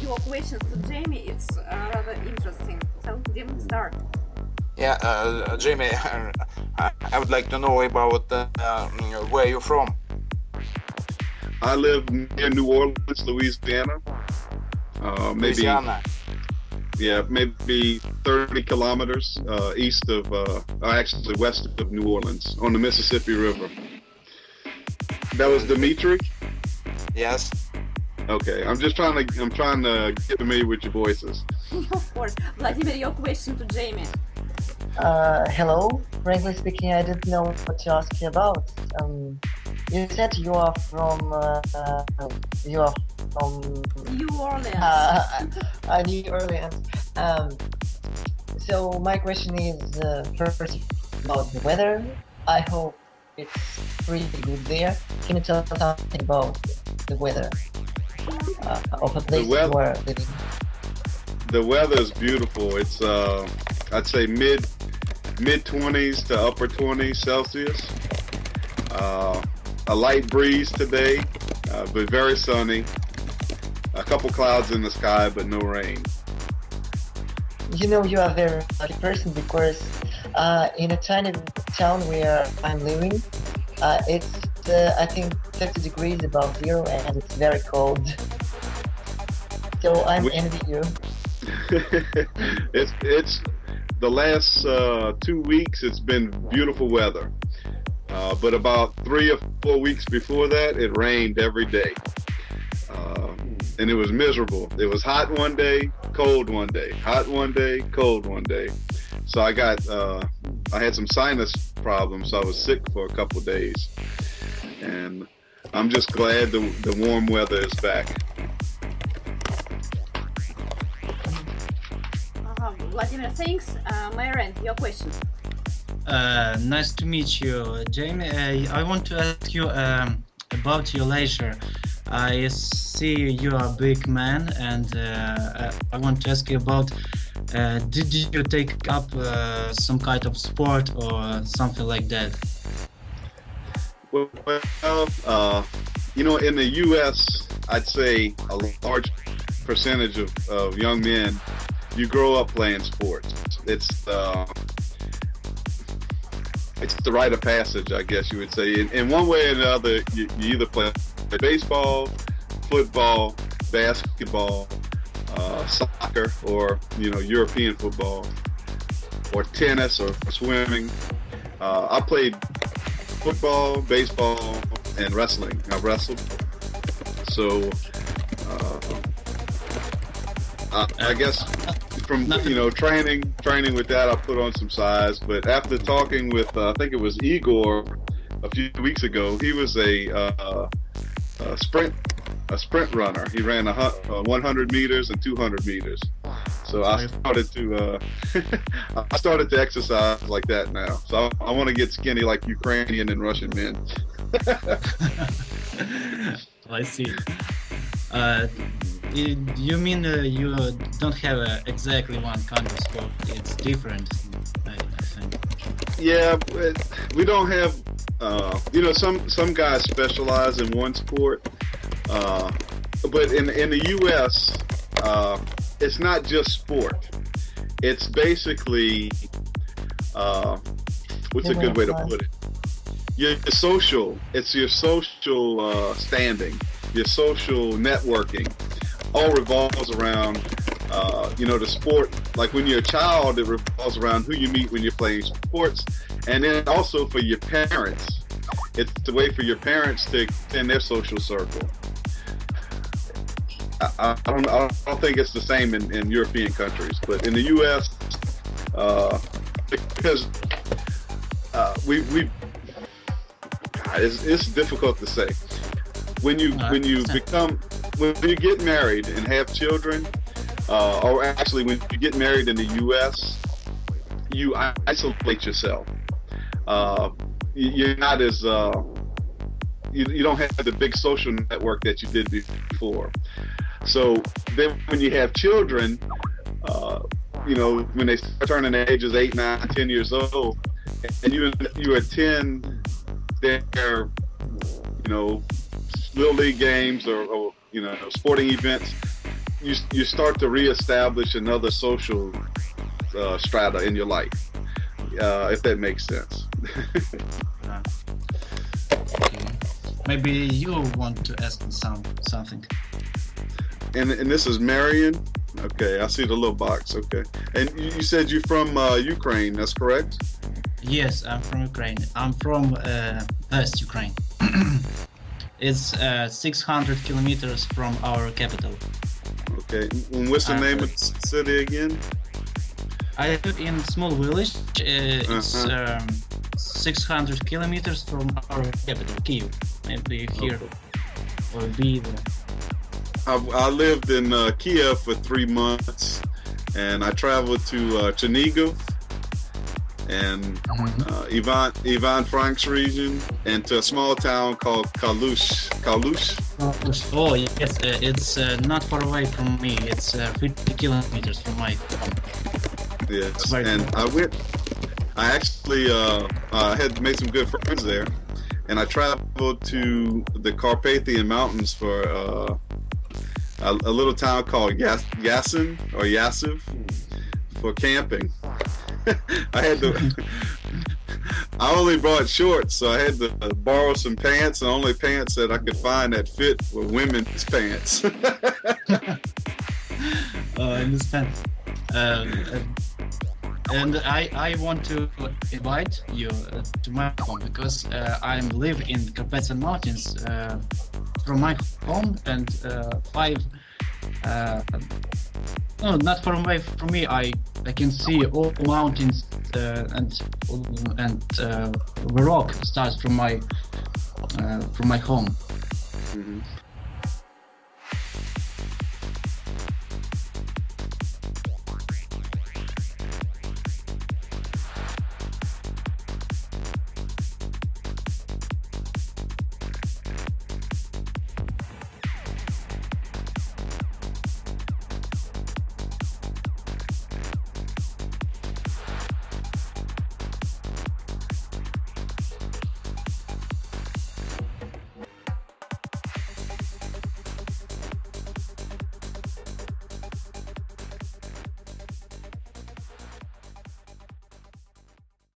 Your questions to Jamie, it's rather interesting. So, Jim, start. Yeah, Jamie, I would like to know about where you're from. I live near New Orleans, Louisiana. Maybe Louisiana. yeah, maybe 30 kilometers east of, actually west of New Orleans on the Mississippi River. That was Dimitri. Yes. Okay, I'm trying to get familiar with your voices. Of course. Vladimir, your question to Jamie. Hello. Frankly speaking, I didn't know what to ask you about. You said you are from New Orleans. New Orleans. So my question is first about the weather. I hope it's really good there. Can you tell us something about the weather of a place you are living? The weather is beautiful. It's I'd say mid 20s to upper 20s Celsius. A light breeze today, but very sunny. A couple clouds in the sky, but no rain. You know, you are a very lucky person because in a tiny town where I'm living, it's I think 30 degrees above zero and it's very cold. So I'm envy you. It's the last 2 weeks. It's been beautiful weather, but about 3 or 4 weeks before that, it rained every day, and it was miserable. It was hot one day, cold one day, hot one day, cold one day. So I had some sinus problems, so I was sick for a couple of days, and I'm just glad the warm weather is back. Vladimir, thanks. Myron, your question. Nice to meet you, Jamie. I want to ask you about your leisure. I see you are a big man, and I want to ask you about did you take up some kind of sport or something like that? Well, in the U.S., I'd say a large percentage of young men, you grow up playing sports. It's the rite of passage, I guess you would say. In one way or another, you either play baseball, football, basketball, soccer, or European football, or tennis, or swimming. I played football, baseball, and wrestling. I wrestled. So I guess from training with that, I put on some size. But after talking with I think it was Igor a few weeks ago, he was a sprint runner. He ran 100 meters and 200 meters. So I started to exercise like that now. So I want to get skinny like Ukrainian and Russian men. I see. You mean you don't have exactly one kind of sport? It's different, I think. Yeah, we don't have. Some guys specialize in one sport, but in the U.S., it's not just sport. It's basically what's a good way to put it? Your social. It's your social standing, your social networking. All revolves around, the sport. Like when you're a child, it revolves around who you meet when you're playing sports, and then also for your parents. It's a way for your parents to extend their social circle. I don't think it's the same in European countries, but in the U.S., because it's difficult to say. When you get married and have children, or actually when you get married in the U.S., you isolate yourself. You're not as you don't have the big social network that you did before. So then when you have children, when they start turning the ages 8, 9, 10 years old, and you attend their little league games or sporting events, you start to reestablish another social strata in your life, if that makes sense. Okay. Maybe you want to ask something. And this is Marion. Okay, I see the little box. Okay, and you said you're from Ukraine. That's correct. Yes, I'm from Ukraine. I'm from West Ukraine. It's 600 kilometers from our capital. Okay, and what's the name of the city again? I live in a small village. It's 600 kilometers from our capital, Kyiv. Maybe here or be there. I lived in Kiev for 3 months, and I traveled to Chernihiv and Ivan Frank's region, and to a small town called Kalush. Oh yes, it's not far away from me. It's 50 kilometers from my home. Yes, and I actually had made some good friends there, and I traveled to the Carpathian Mountains for a little town called Yasin or Yasiv for camping. I only brought shorts, so I had to borrow some pants, and the only pants that I could find that fit were women's pants. I understand. And I want to invite you to my home because I live in Carpathian Mountains from my home, and no, not far away from me. I can see all mountains and the rock starts from my home. Mm-hmm.